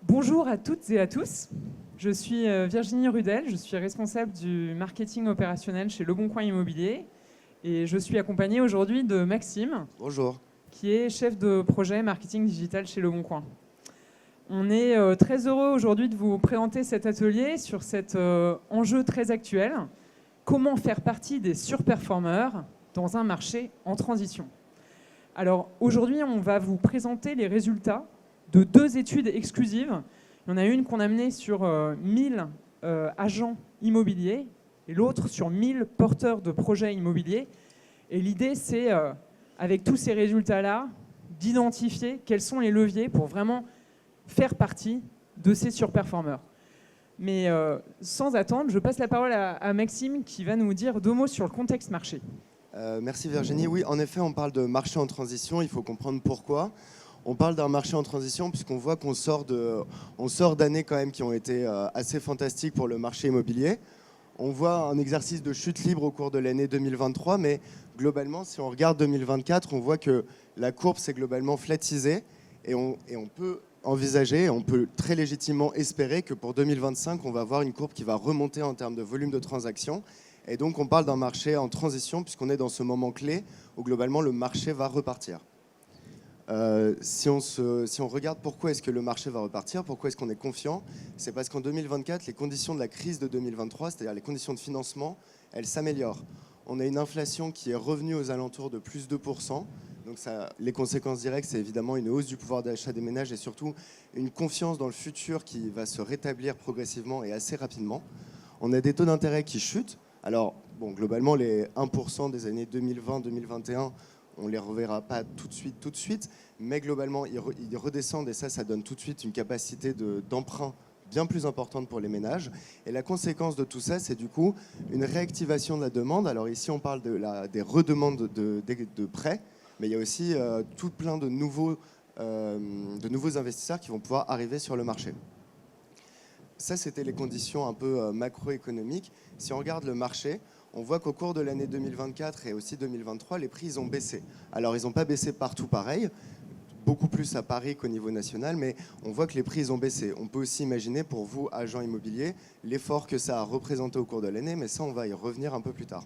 Bonjour à toutes et à tous. Je suis Virginie Rudel, je suis responsable du marketing opérationnel chez Leboncoin Immobilier et je suis accompagnée aujourd'hui de Maxime. Bonjour. Qui est chef de projet marketing digital chez Leboncoin. On est très heureux aujourd'hui de vous présenter cet atelier sur cet enjeu très actuel. Comment faire partie des surperformeurs dans un marché en transition. Alors aujourd'hui, on va vous présenter les résultats de 2 études exclusives. Il y en a une qu'on a menée sur 1000 agents immobiliers et l'autre sur 1000 porteurs de projets immobiliers. Et l'idée, c'est, avec tous ces résultats-là, d'identifier quels sont les leviers pour vraiment faire partie de ces surperformeurs. Mais sans attendre, je passe la parole à Maxime qui va nous dire 2 mots sur le contexte marché. Merci Virginie. Oui, en effet, on parle de marché en transition. Il faut comprendre pourquoi. On parle d'un marché en transition puisqu'on voit qu'on sort d'années quand même qui ont été assez fantastiques pour le marché immobilier. On voit un exercice de chute libre au cours de l'année 2023, mais globalement, si on regarde 2024, on voit que la courbe s'est globalement flatisée et on peut envisager, on peut très légitimement espérer que pour 2025, on va avoir une courbe qui va remonter en termes de volume de transactions. Et donc, on parle d'un marché en transition puisqu'on est dans ce moment clé où globalement, le marché va repartir. Si on regarde pourquoi est-ce que le marché va repartir, pourquoi est-ce qu'on est confiant, c'est parce qu'en 2024, les conditions de la crise de 2023, c'est-à-dire les conditions de financement, elles s'améliorent. On a une inflation qui est revenue aux alentours de plus 2%. Donc les conséquences directes, c'est évidemment une hausse du pouvoir d'achat des ménages et surtout une confiance dans le futur qui va se rétablir progressivement et assez rapidement. On a des taux d'intérêt qui chutent. Alors, bon, globalement, les 1% des années 2020-2021, on ne les reverra pas tout de suite, mais globalement, ils redescendent et ça donne tout de suite une capacité d'emprunt bien plus importante pour les ménages. Et la conséquence de tout ça, c'est du coup une réactivation de la demande. Alors ici, on parle des redemandes de prêts, mais il y a aussi tout plein de nouveaux investisseurs qui vont pouvoir arriver sur le marché. Ça, c'était les conditions un peu macroéconomiques. Si on regarde le marché, on voit qu'au cours de l'année 2024 et aussi 2023, les prix ont baissé. Alors, ils n'ont pas baissé partout pareil, beaucoup plus à Paris qu'au niveau national, mais on voit que les prix ont baissé. On peut aussi imaginer pour vous, agents immobiliers, l'effort que ça a représenté au cours de l'année, mais ça, on va y revenir un peu plus tard.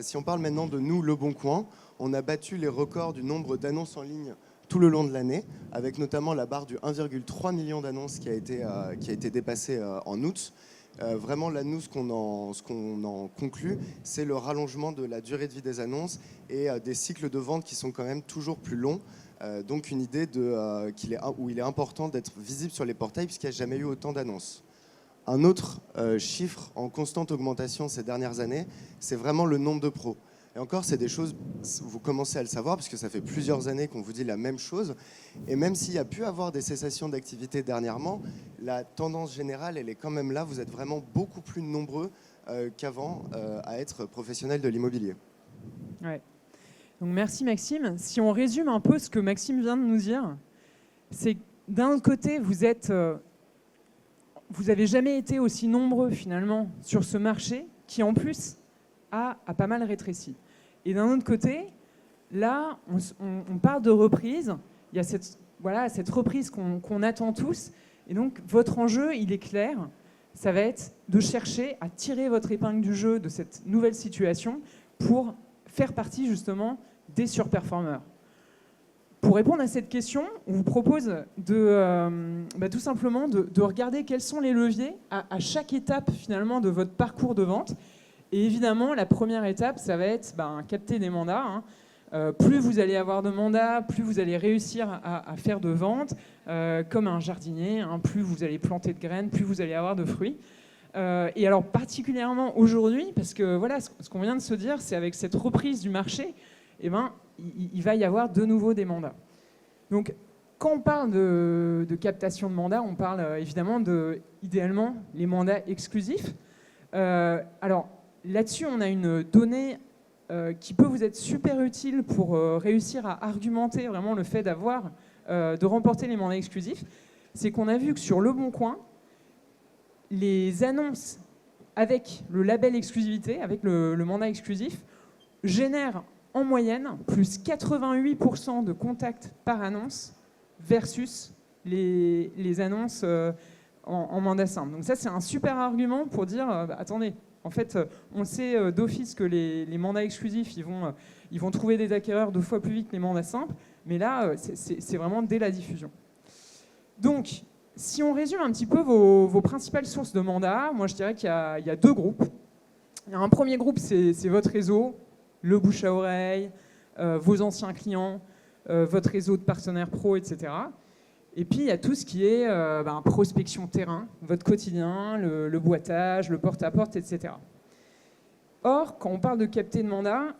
Si on parle maintenant de nous, Leboncoin, on a battu les records du nombre d'annonces en ligne tout le long de l'année, avec notamment la barre du 1,3 million d'annonces qui a été dépassée en août. Vraiment, là, nous, ce qu'on en conclut, c'est le rallongement de la durée de vie des annonces et des cycles de vente qui sont quand même toujours plus longs. Donc, une idée où il est important d'être visible sur les portails puisqu'il n'y a jamais eu autant d'annonces. Un autre chiffre en constante augmentation ces dernières années, c'est vraiment le nombre de pros. Et encore, c'est des choses, vous commencez à le savoir, puisque ça fait plusieurs années qu'on vous dit la même chose. Et même s'il y a pu avoir des cessations d'activité dernièrement, la tendance générale, elle est quand même là. Vous êtes vraiment beaucoup plus nombreux qu'avant à être professionnels de l'immobilier. Ouais. Donc merci Maxime. Si on résume un peu ce que Maxime vient de nous dire, c'est que d'un autre côté, vous n'avez jamais été aussi nombreux finalement sur ce marché qui en plus a pas mal rétréci. Et d'un autre côté, là, on parle de reprise. Il y a cette reprise qu'on attend tous. Et donc, votre enjeu, il est clair. Ça va être de chercher à tirer votre épingle du jeu de cette nouvelle situation pour faire partie justement des surperformeurs. Pour répondre à cette question, on vous propose tout simplement de regarder quels sont les leviers à chaque étape finalement de votre parcours de vente. Et évidemment, la première étape, ça va être capter des mandats. Plus vous allez avoir de mandats, plus vous allez réussir à faire de ventes, comme un jardinier. Plus vous allez planter de graines, plus vous allez avoir de fruits. Et alors particulièrement aujourd'hui, parce que voilà, ce qu'on vient de se dire, c'est avec cette reprise du marché, il va y avoir de nouveau des mandats. Donc, quand on parle de captation de mandats, on parle évidemment idéalement, les mandats exclusifs. Alors, là-dessus, on a une donnée qui peut vous être super utile pour réussir à argumenter vraiment le fait de remporter les mandats exclusifs. C'est qu'on a vu que sur Leboncoin, les annonces avec le label exclusivité, avec le mandat exclusif, génère en moyenne plus 88% de contacts par annonce versus les annonces en mandat simple. Donc ça, c'est un super argument pour dire, attendez, en fait, on sait d'office que les mandats exclusifs, ils vont trouver des acquéreurs 2 fois plus vite que les mandats simples, mais là, c'est vraiment dès la diffusion. Donc, si on résume un petit peu vos principales sources de mandats, moi je dirais qu'il y a 2 groupes. Il y a un premier groupe, c'est votre réseau, le bouche à oreille, vos anciens clients, votre réseau de partenaires pro, etc. Et puis il y a tout ce qui est prospection terrain, votre quotidien, le boitage, le porte-à-porte, etc. Or, quand on parle de capter de mandat,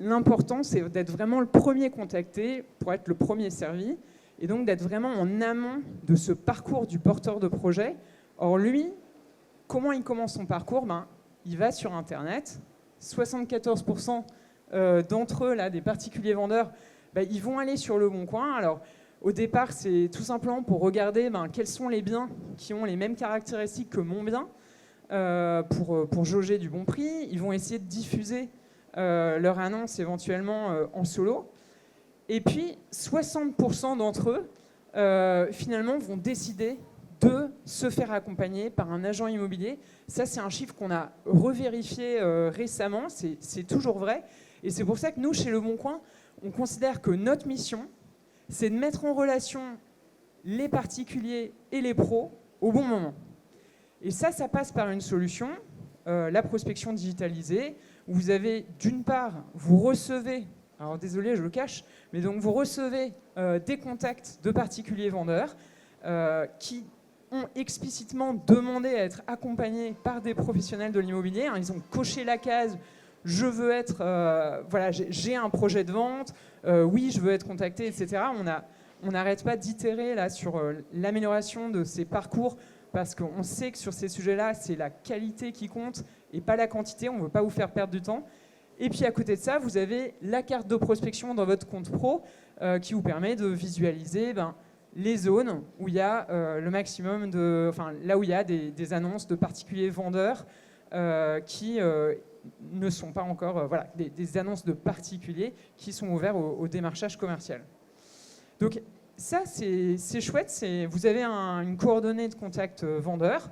l'important c'est d'être vraiment le premier contacté pour être le premier servi, et donc d'être vraiment en amont de ce parcours du porteur de projet. Or lui, comment il commence son parcours ? Il va sur Internet. 74% d'entre eux, là, des particuliers vendeurs, ils vont aller sur Le Bon Coin. Alors, au départ, c'est tout simplement pour regarder quels sont les biens qui ont les mêmes caractéristiques que mon bien, pour jauger du bon prix. Ils vont essayer de diffuser leur annonce éventuellement en solo. Et puis, 60% d'entre eux, finalement, vont décider de se faire accompagner par un agent immobilier. Ça, c'est un chiffre qu'on a revérifié récemment, c'est toujours vrai. Et c'est pour ça que nous, chez Le Bon Coin, on considère que notre mission, c'est de mettre en relation les particuliers et les pros au bon moment. Et ça passe par une solution, la prospection digitalisée, où vous avez, d'une part, vous recevez, alors désolé, je le cache, mais donc vous recevez des contacts de particuliers vendeurs qui ont explicitement demandé à être accompagnés par des professionnels de l'immobilier. Ils ont coché la case « je veux être, j'ai un projet de vente, oui, je veux être contacté, etc. » On n'arrête pas d'itérer là sur l'amélioration de ces parcours, parce qu'on sait que sur ces sujets-là, c'est la qualité qui compte et pas la quantité. On ne veut pas vous faire perdre du temps. Et puis à côté de ça, vous avez la carte de prospection dans votre compte pro qui vous permet de visualiser les zones où il y a le maximum là où il y a des annonces de particuliers vendeurs qui ne sont pas encore des annonces de particuliers qui sont ouverts au démarchage commercial. Donc ça, c'est chouette. Vous avez une coordonnée de contact vendeur,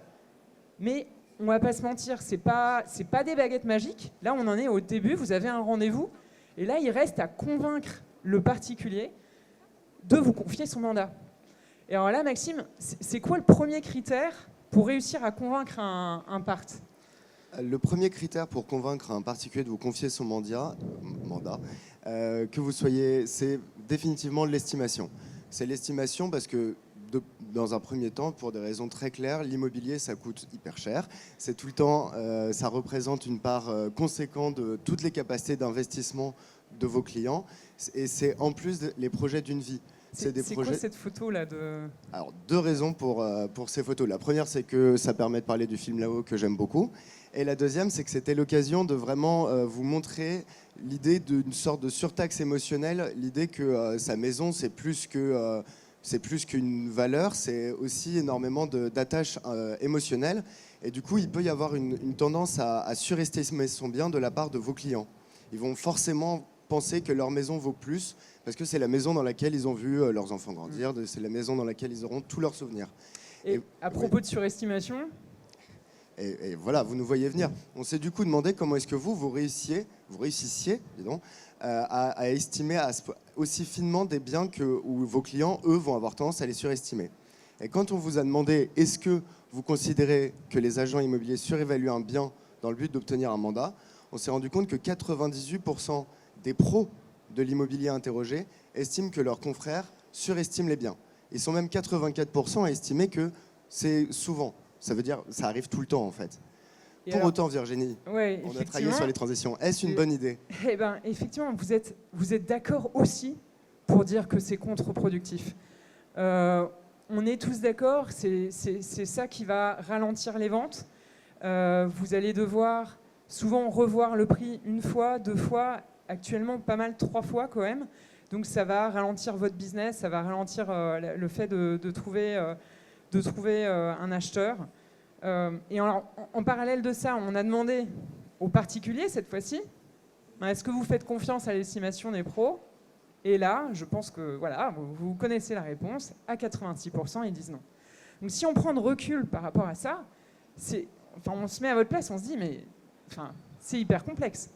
mais on ne va pas se mentir, c'est pas des baguettes magiques. Là, on en est au début. Vous avez un rendez-vous, et là, il reste à convaincre le particulier de vous confier son mandat. Et alors là, Maxime, c'est quoi le premier critère pour réussir à convaincre un part ? Le premier critère pour convaincre un particulier de vous confier son mandat, que vous soyez, c'est définitivement l'estimation. C'est l'estimation parce que, dans un premier temps, pour des raisons très claires, l'immobilier, ça coûte hyper cher. C'est tout le temps, ça représente une part conséquente de toutes les capacités d'investissement de vos clients. Et c'est en plus les projets d'une vie. C'est quoi cette photo-là de... Alors, 2 raisons pour ces photos. La première, c'est que ça permet de parler du film là-haut que j'aime beaucoup. Et la deuxième, c'est que c'était l'occasion de vraiment vous montrer l'idée d'une sorte de surtaxe émotionnelle, l'idée que sa maison, c'est plus qu'une valeur, c'est aussi énormément d'attaches émotionnelles. Et du coup, il peut y avoir une tendance à surestimer son bien de la part de vos clients. Ils vont forcément penser que leur maison vaut plus, parce que c'est la maison dans laquelle ils ont vu leurs enfants grandir, c'est la maison dans laquelle ils auront tous leurs souvenirs. Et à propos de surestimation, et voilà, vous nous voyez venir. On s'est du coup demandé comment est-ce que vous réussissiez à estimer aussi finement des biens où vos clients, eux, vont avoir tendance à les surestimer. Et quand on vous a demandé est-ce que vous considérez que les agents immobiliers surévaluent un bien dans le but d'obtenir un mandat, on s'est rendu compte que 98% des pros de l'immobilier interrogés estiment que leurs confrères surestiment les biens. Ils sont même 84% à estimer que c'est souvent. Ça veut dire ça arrive tout le temps en fait. Pour autant, Virginie, on a travaillé sur les transitions. Est-ce une bonne idée ? Eh ben, effectivement, vous êtes d'accord aussi pour dire que c'est contre-productif. On est tous d'accord, c'est ça qui va ralentir les ventes. Vous allez devoir souvent revoir le prix 1 fois, 2 fois, actuellement pas mal 3 fois quand même. Donc ça va ralentir votre business, ça va ralentir le fait de trouver un acheteur. Et en parallèle de ça, on a demandé aux particuliers, cette fois-ci, est-ce que vous faites confiance à l'estimation des pros? Et là, je pense que voilà, vous connaissez la réponse. À 86%, ils disent non. Donc si on prend de recul par rapport à ça, on se met à votre place, on se dit, mais c'est hyper complexe.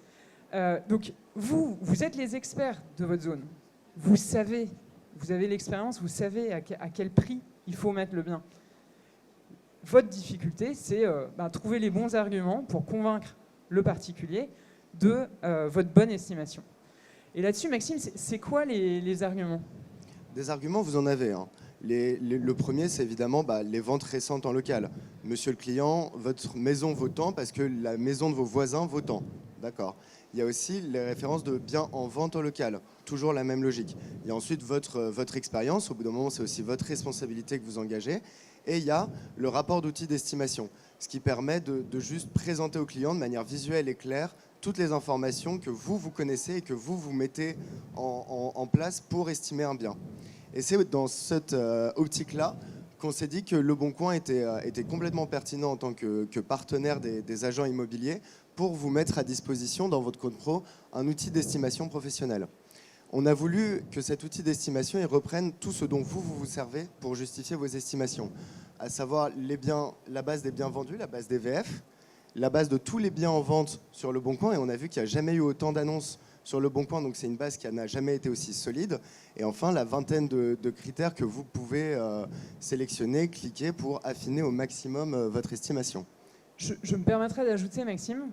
Donc vous êtes les experts de votre zone. Vous savez, vous avez l'expérience, vous savez à quel prix il faut mettre le bien. Votre difficulté, c'est trouver les bons arguments pour convaincre le particulier de votre bonne estimation. Et là-dessus, Maxime, c'est quoi les arguments? Des arguments, vous en avez. Hein. Le premier, c'est évidemment les ventes récentes en local. Monsieur le client, votre maison vaut tant parce que la maison de vos voisins vaut tant. D'accord. Il y a aussi les références de biens en vente en local. Toujours la même logique. Il y a ensuite votre expérience. Au bout d'un moment, c'est aussi votre responsabilité que vous engagez. Et il y a le rapport d'outils d'estimation, ce qui permet de juste présenter au client de manière visuelle et claire toutes les informations que vous connaissez et que vous mettez en place pour estimer un bien. Et c'est dans cette optique-là qu'on s'est dit que Le Bon Coin était complètement pertinent en tant que partenaire des agents immobiliers pour vous mettre à disposition dans votre compte pro un outil d'estimation professionnelle. On a voulu que cet outil d'estimation il reprenne tout ce dont vous servez pour justifier vos estimations, à savoir la base des biens vendus, la base des VF, la base de tous les biens en vente sur Le Bon Coin, et on a vu qu'il n'y a jamais eu autant d'annonces sur Le Bon Coin, donc c'est une base qui n'a jamais été aussi solide. Et enfin, la vingtaine de critères que vous pouvez sélectionner, cliquer pour affiner au maximum votre estimation. Je me permettrai d'ajouter, Maxime,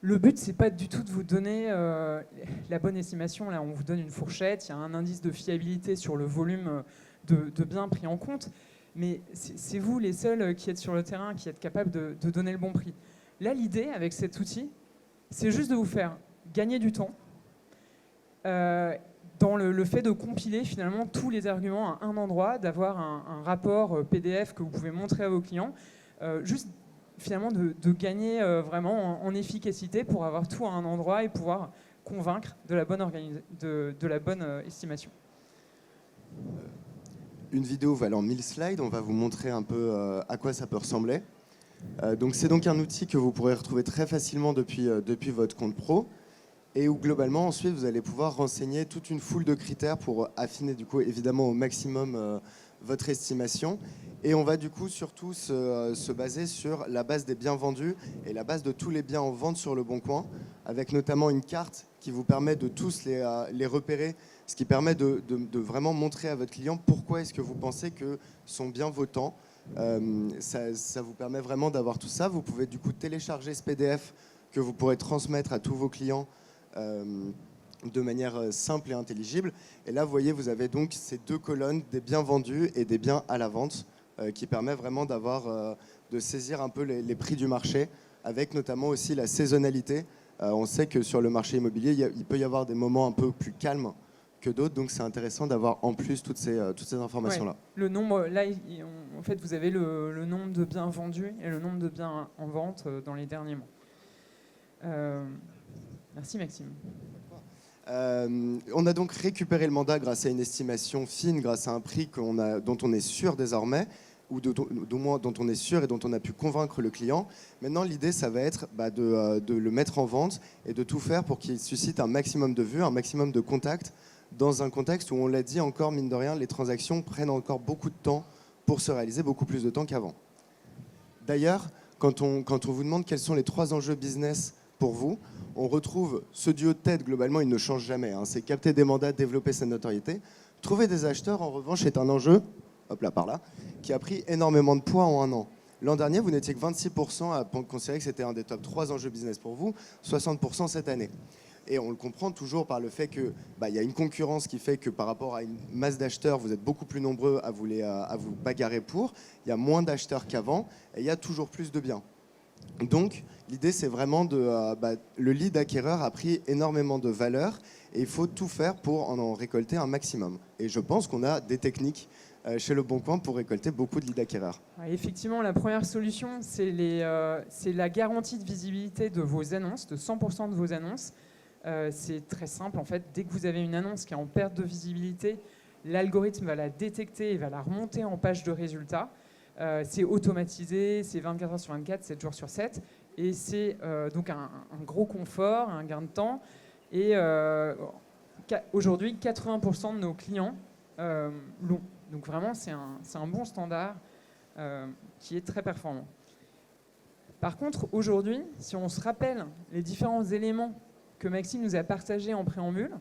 le but, c'est pas du tout de vous donner la bonne estimation. Là, on vous donne une fourchette, il y a un indice de fiabilité sur le volume de biens pris en compte. Mais c'est vous les seuls qui êtes sur le terrain, qui êtes capables de donner le bon prix. Là, l'idée avec cet outil, c'est juste de vous faire gagner du temps dans le fait de compiler finalement tous les arguments à un endroit, d'avoir un rapport PDF que vous pouvez montrer à vos clients, juste finalement de gagner vraiment en efficacité pour avoir tout à un endroit et pouvoir convaincre de la bonne estimation. Une vidéo valant 1000 slides, on va vous montrer un peu à quoi ça peut ressembler. Donc c'est donc un outil que vous pourrez retrouver très facilement depuis votre compte pro et où globalement ensuite vous allez pouvoir renseigner toute une foule de critères pour affiner du coup évidemment au maximum votre estimation. Et on va du coup surtout se baser sur la base des biens vendus et la base de tous les biens en vente sur Le Bon Coin, avec notamment une carte qui vous permet de tous les repérer, ce qui permet de vraiment montrer à votre client pourquoi est-ce que vous pensez que son bien vaut tant. Ça vous permet vraiment d'avoir tout ça. Vous pouvez du coup télécharger ce PDF que vous pourrez transmettre à tous vos clients de manière simple et intelligible. Et là, vous voyez, vous avez donc ces deux colonnes, des biens vendus et des biens à la vente, qui permet vraiment de saisir un peu les prix du marché, avec notamment aussi la saisonnalité. On sait que sur le marché immobilier, il peut y avoir des moments un peu plus calmes que d'autres, donc c'est intéressant d'avoir en plus toutes ces informations-là. Ouais. Le nombre, là, en fait, vous avez le nombre de biens vendus et le nombre de biens en vente dans les derniers mois. Merci Maxime. On a donc récupéré le mandat grâce à une estimation fine, grâce à un prix dont on est sûr désormais, ou du moins dont on est sûr et dont on a pu convaincre le client. Maintenant, l'idée, ça va être de le mettre en vente et de tout faire pour qu'il suscite un maximum de vues, un maximum de contacts, dans un contexte où, on l'a dit encore, mine de rien, les transactions prennent encore beaucoup de temps pour se réaliser, beaucoup plus de temps qu'avant. D'ailleurs, quand on vous demande quels sont les 3 enjeux business pour vous, on retrouve ce duo de tête, globalement, il ne change jamais. Hein. C'est capter des mandats, développer sa notoriété. Trouver des acheteurs, en revanche, est un enjeu, hop là, par là, qui a pris énormément de poids en un an. L'an dernier, vous n'étiez que 26% à considérer que c'était un des top 3 enjeux business pour vous, 60% cette année. Et on le comprend toujours par le fait qu'il y a une concurrence qui fait que par rapport à une masse d'acheteurs, vous êtes beaucoup plus nombreux à vous bagarrer pour. Il y a moins d'acheteurs qu'avant et il y a toujours plus de biens. Donc, l'idée, c'est vraiment le lead acquéreur a pris énormément de valeur et il faut tout faire pour en récolter un maximum. Et je pense qu'on a des techniques chez Le Bon Coin pour récolter beaucoup de leads acquéreurs. Effectivement, la première solution, c'est la garantie de visibilité de vos annonces, de 100% de vos annonces. C'est très simple, en fait. Dès que vous avez une annonce qui est en perte de visibilité, l'algorithme va la détecter et va la remonter en page de résultats. C'est automatisé, c'est 24 heures sur 24, 7 jours sur 7. Et c'est donc un gros confort, un gain de temps. Et aujourd'hui, 80% de nos clients l'ont. Donc vraiment, c'est un bon standard qui est très performant. Par contre, aujourd'hui, si on se rappelle les différents éléments que Maxime nous a partagés en préambule,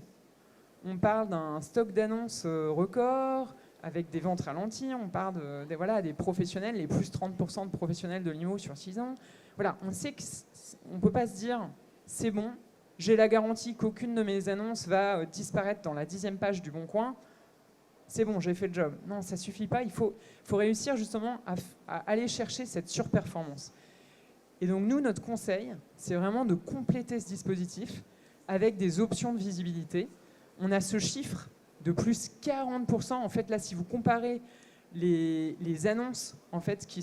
on parle d'un stock d'annonces record, avec des ventes ralenties, on parle des professionnels, les plus 30% de professionnels de l'IMO sur 6 ans. Voilà, on sait qu'on ne peut pas se dire, c'est bon, j'ai la garantie qu'aucune de mes annonces va disparaître dans la 10e page du Bon Coin, c'est bon, j'ai fait le job. Non, ça ne suffit pas, il faut réussir justement à aller chercher cette surperformance. Et donc nous, notre conseil, c'est vraiment de compléter ce dispositif avec des options de visibilité. On a ce chiffre de plus 40%. En fait, là, si vous comparez les annonces en fait, qui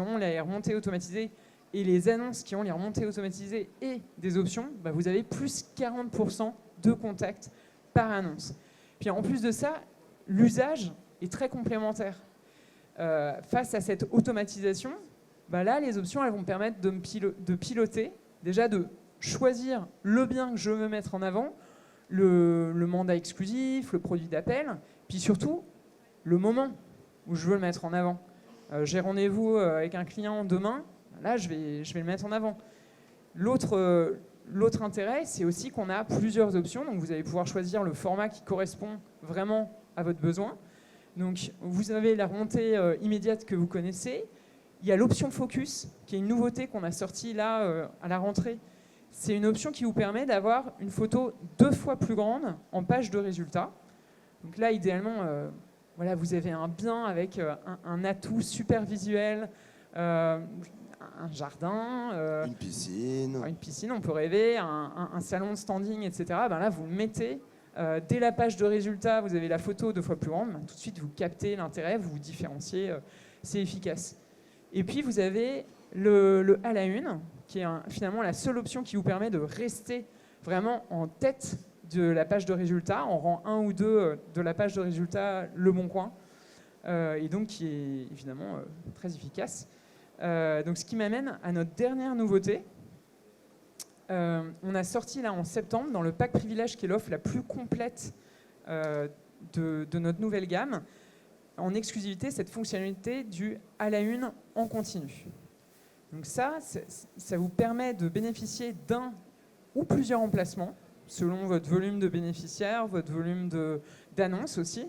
ont les remontées automatisées et les annonces qui ont les remontées automatisées et des options, bah, vous avez plus 40% de contacts par annonce. Puis en plus de ça, l'usage est très complémentaire. Face à cette automatisation, bah là, les options elles vont permettre de piloter, déjà de choisir le bien que je veux mettre en avant, le mandat exclusif, le produit d'appel, puis surtout le moment où je veux le mettre en avant. J'ai rendez-vous avec un client demain, là je vais le mettre en avant. L'autre intérêt, c'est aussi qu'on a plusieurs options, donc vous allez pouvoir choisir le format qui correspond vraiment à votre besoin. Donc vous avez la remontée immédiate que vous connaissez. Il y a l'option Focus, qui est une nouveauté qu'on a sortie là à la rentrée. C'est une option qui vous permet d'avoir une photo 2 fois plus grande en page de résultats. Donc là, idéalement, voilà, vous avez un bien avec un atout super visuel, un jardin, une piscine, on peut rêver, un salon de standing, etc. Ben là, vous le mettez. Dès la page de résultats, vous avez la photo 2 fois plus grande. Ben, tout de suite, vous captez l'intérêt, vous vous différenciez. C'est efficace. Et puis, vous avez le à la une, qui est finalement la seule option qui vous permet de rester vraiment en tête de la page de résultats, en rang 1 ou 2 de la page de résultats Le Bon Coin, et donc qui est évidemment très efficace. Donc ce qui m'amène à notre dernière nouveauté. On a sorti là en septembre, dans le pack privilège, qui est l'offre la plus complète de notre nouvelle gamme, en exclusivité cette fonctionnalité du à la une en continu. Donc ça vous permet de bénéficier d'un ou plusieurs emplacements, selon votre volume de bénéficiaires, votre volume d'annonces aussi,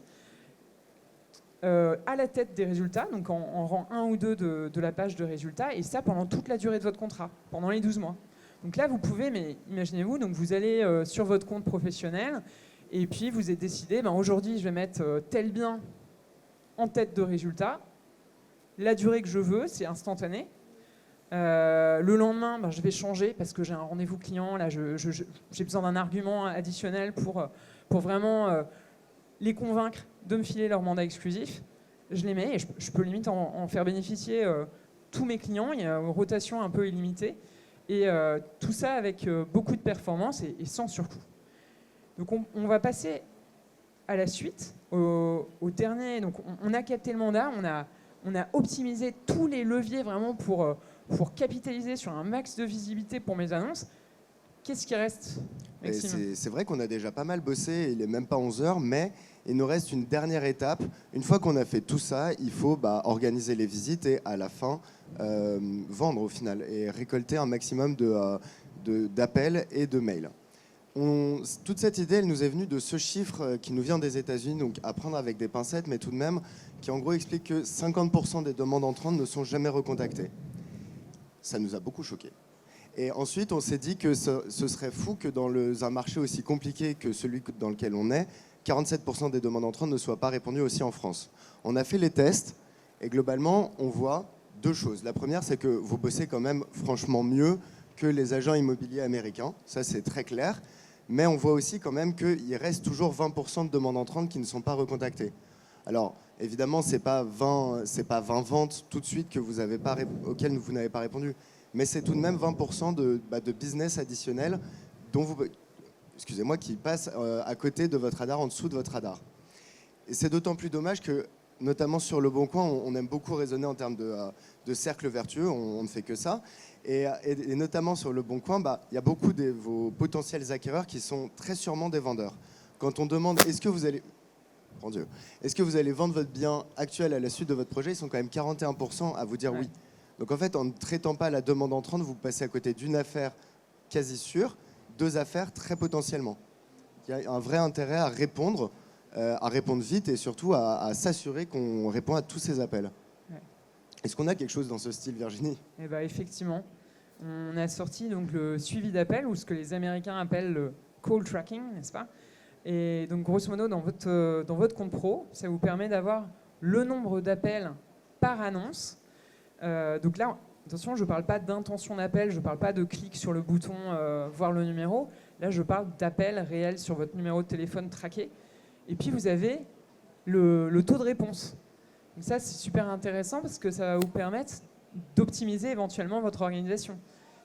à la tête des résultats, donc en rang 1 ou 2 de la page de résultats, et ça pendant toute la durée de votre contrat, pendant les 12 mois. Donc là, vous pouvez, mais imaginez-vous, donc vous allez sur votre compte professionnel, et puis vous avez décidé, ben aujourd'hui, je vais mettre tel bien en tête de résultats. La durée que je veux, c'est instantané. Le lendemain, ben, je vais changer parce que j'ai un rendez-vous client. Là, j'ai besoin d'un argument additionnel pour vraiment les convaincre de me filer leur mandat exclusif. Je les mets et je peux limite en faire bénéficier tous mes clients. Il y a une rotation un peu illimitée. Et tout ça avec beaucoup de performance et sans surcoût. Donc on va passer à la suite, au dernier. Donc on a capté le mandat, on a optimisé tous les leviers vraiment pour capitaliser sur un max de visibilité pour mes annonces. Qu'est-ce qui reste, Maxime ? C'est vrai qu'on a déjà pas mal bossé, il n'est même pas 11 heures, mais il nous reste une dernière étape. Une fois qu'on a fait tout ça, il faut organiser les visites et à la fin vendre au final et récolter un maximum d'appels et de mails. Toute cette idée, elle nous est venue de ce chiffre qui nous vient des États-Unis, donc à prendre avec des pincettes, mais tout de même, qui en gros explique que 50% des demandes entrantes ne sont jamais recontactées. Ça nous a beaucoup choqués. Et ensuite, on s'est dit que ce serait fou que dans un marché aussi compliqué que celui dans lequel on est, 47% des demandes entrantes ne soient pas répondues aussi en France. On a fait les tests et globalement, on voit 2 choses. La première, c'est que vous bossez quand même franchement mieux que les agents immobiliers américains. Ça, c'est très clair. Mais on voit aussi quand même qu'il reste toujours 20% de demandes entrantes qui ne sont pas recontactées. Alors, évidemment, ce n'est pas 20 ventes tout de suite auxquelles vous n'avez pas répondu. Mais c'est tout de même 20% de business additionnel qui passe à côté de votre radar, en dessous de votre radar. Et c'est d'autant plus dommage que notamment sur Le Bon Coin, on aime beaucoup raisonner en termes de cercle vertueux, on ne fait que ça. Et notamment sur Le Bon Coin, il y a beaucoup de vos potentiels acquéreurs qui sont très sûrement des vendeurs. Quand on demande est-ce que vous allez vendre votre bien actuel à la suite de votre projet, ils sont quand même 41% à vous dire oui. Donc en fait, en ne traitant pas la demande entrante, vous passez à côté d'une affaire quasi sûre, 2 affaires très potentiellement. Il y a un vrai intérêt à répondre vite et surtout à s'assurer qu'on répond à tous ces appels. Ouais. Est-ce qu'on a quelque chose dans ce style, Virginie ? Eh ben, effectivement, on a sorti donc, le suivi d'appels, ou ce que les Américains appellent le call tracking, n'est-ce pas ? Et donc, grosso modo, dans votre compte pro, ça vous permet d'avoir le nombre d'appels par annonce. Donc là, attention, je ne parle pas d'intention d'appel, je ne parle pas de clic sur le bouton voir le numéro. Là, je parle d'appels réels sur votre numéro de téléphone traqué. Et puis, vous avez le taux de réponse. Donc ça, c'est super intéressant parce que ça va vous permettre d'optimiser éventuellement votre organisation.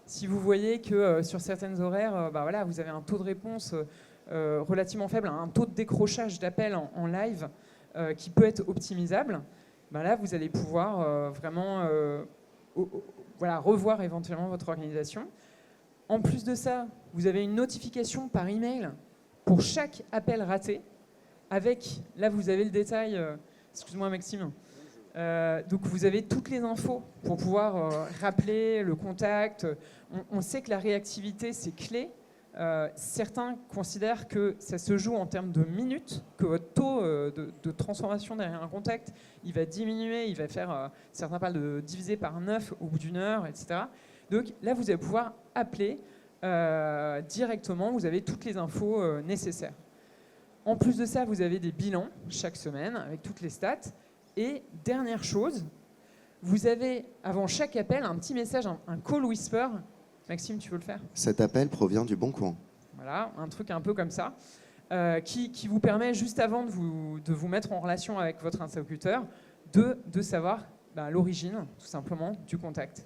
Si vous voyez que sur certaines horaires, voilà, vous avez un taux de réponse relativement faible, un taux de décrochage d'appels en live qui peut être optimisable, là, vous allez pouvoir vraiment revoir éventuellement votre organisation. En plus de ça, vous avez une notification par email pour chaque appel raté. Là, vous avez le détail. Excuse-moi, Maxime. Donc, vous avez toutes les infos pour pouvoir rappeler le contact. On sait que la réactivité, c'est clé. Certains considèrent que ça se joue en termes de minutes, que votre taux de transformation derrière un contact, il va diminuer, il va faire, certains parlent de diviser par 9 au bout d'une heure, etc. Donc là, vous allez pouvoir appeler directement, vous avez toutes les infos nécessaires. En plus de ça, vous avez des bilans chaque semaine avec toutes les stats. Et dernière chose, vous avez avant chaque appel un petit message, un call whisper. Maxime, tu veux le faire ? Cet appel provient du Bon Coin. Voilà, un truc un peu comme ça, qui vous permet juste avant de vous mettre en relation avec votre interlocuteur de savoir l'origine, tout simplement, du contact.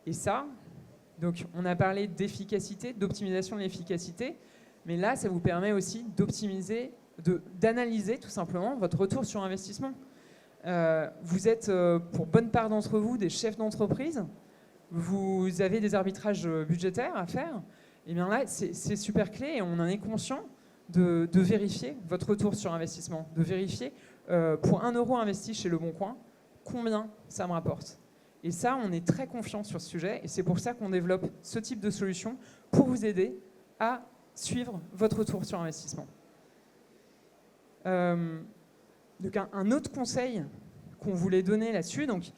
Et ça, donc on a parlé d'efficacité, d'optimisation de l'efficacité, mais là, ça vous permet aussi d'optimiser, d'analyser tout simplement votre retour sur investissement. Vous êtes, pour bonne part d'entre vous, des chefs d'entreprise. Vous avez des arbitrages budgétaires à faire. Et bien là, c'est super clé et on en est conscient de vérifier votre retour sur investissement, de vérifier pour 1 euro investi chez Le Bon Coin, combien ça me rapporte. Et ça, on est très confiant sur ce sujet et c'est pour ça qu'on développe ce type de solution pour vous aider à suivre votre retour sur investissement. Donc un autre conseil qu'on voulait donner là-dessus, donc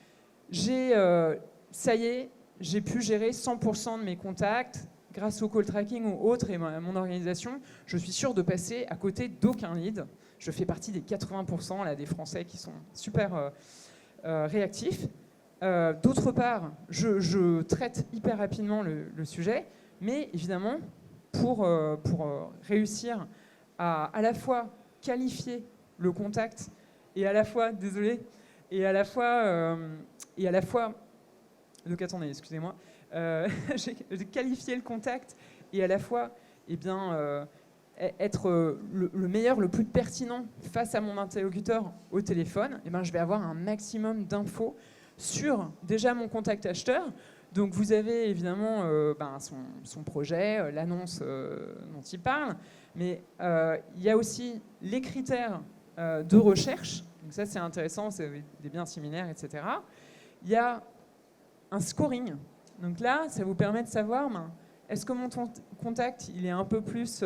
ça y est, j'ai pu gérer 100% de mes contacts grâce au call tracking ou autre et mon organisation. Je suis sûr de passer à côté d'aucun lead. Je fais partie des 80% là, des Français qui sont super réactifs. D'autre part, je traite hyper rapidement le sujet, mais évidemment, pour réussir à la fois qualifier le contact et à la fois, donc attendez, excusez-moi, j'ai qualifié le contact et à la fois être le meilleur, le plus pertinent face à mon interlocuteur au téléphone, je vais avoir un maximum d'infos sur déjà mon contact acheteur. Donc vous avez évidemment son projet, l'annonce dont il parle, mais il y a aussi les critères de recherche. Donc ça c'est intéressant, c'est des biens similaires, etc. Il y a un scoring. Donc là, ça vous permet de savoir, est-ce que mon contact, il est un peu plus,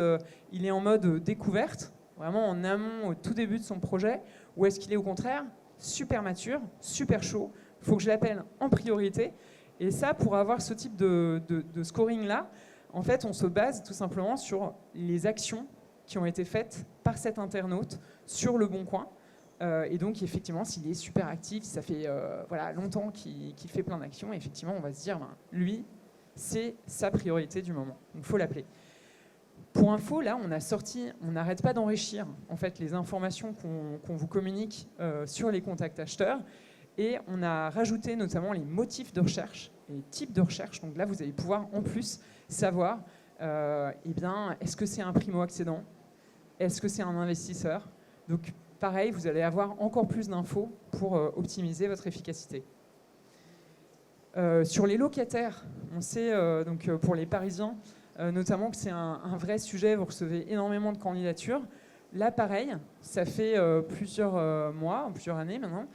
il est en mode découverte, vraiment en amont, au tout début de son projet, ou est-ce qu'il est au contraire super mature, super chaud, il faut que je l'appelle en priorité. Et ça, pour avoir ce type de scoring-là, en fait, on se base tout simplement sur les actions qui ont été faites par cet internaute sur Le Bon Coin. Et donc, effectivement, s'il est super actif, ça fait longtemps qu'il fait plein d'actions, effectivement, on va se dire, lui, c'est sa priorité du moment. Donc, il faut l'appeler. Pour info, là, on n'arrête pas d'enrichir en fait, les informations qu'on vous communique sur les contacts acheteurs. Et on a rajouté notamment les motifs de recherche et les types de recherche. Donc là, vous allez pouvoir en plus savoir, est-ce que c'est un primo-accédant ? Est-ce que c'est un investisseur ? Donc, pareil, vous allez avoir encore plus d'infos pour optimiser votre efficacité. Sur les locataires, on sait donc pour les Parisiens, notamment que c'est un vrai sujet, vous recevez énormément de candidatures. Là, pareil, ça fait plusieurs mois, plusieurs années maintenant,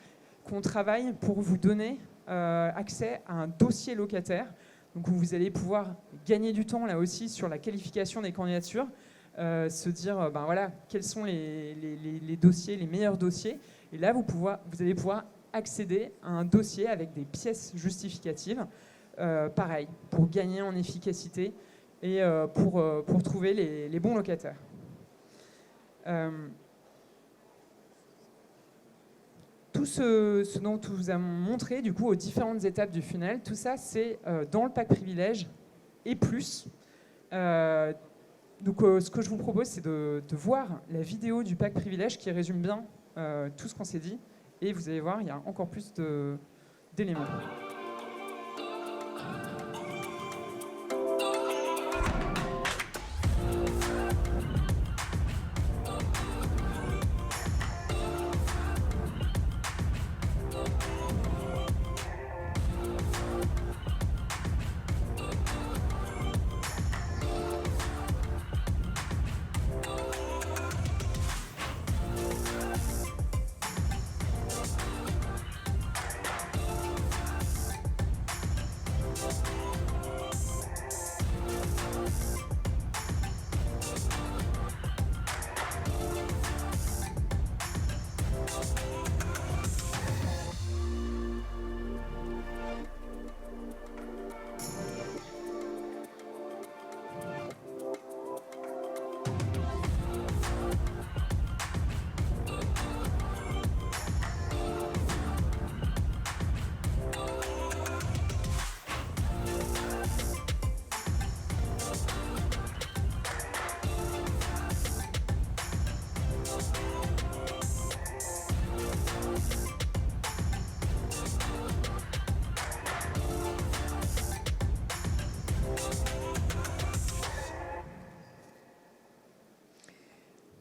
qu'on travaille pour vous donner accès à un dossier locataire. Donc vous allez pouvoir gagner du temps là aussi sur la qualification des candidatures, se dire ben voilà, quels sont les dossiers, les meilleurs dossiers. Et là, vous allez pouvoir accéder à un dossier avec des pièces justificatives, pareil, pour gagner en efficacité et pour trouver les bons locataires. Tout ce dont on vous a montré, du coup, aux différentes étapes du funnel, tout ça, c'est dans le pack privilège et plus. Donc, ce que je vous propose, c'est de voir la vidéo du pack privilège qui résume bien tout ce qu'on s'est dit. Et vous allez voir, il y a encore plus d'éléments.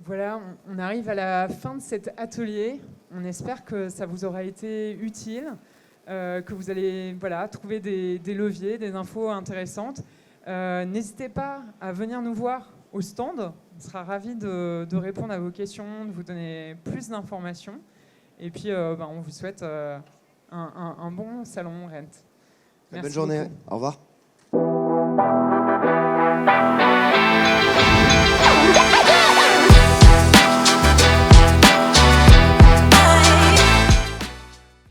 Voilà, on arrive à la fin de cet atelier. On espère que ça vous aura été utile, que vous allez trouver des leviers, des infos intéressantes. N'hésitez pas à venir nous voir au stand. On sera ravis de répondre à vos questions, de vous donner plus d'informations. Et puis, on vous souhaite un bon salon Rent. Bonne journée. Beaucoup. Au revoir.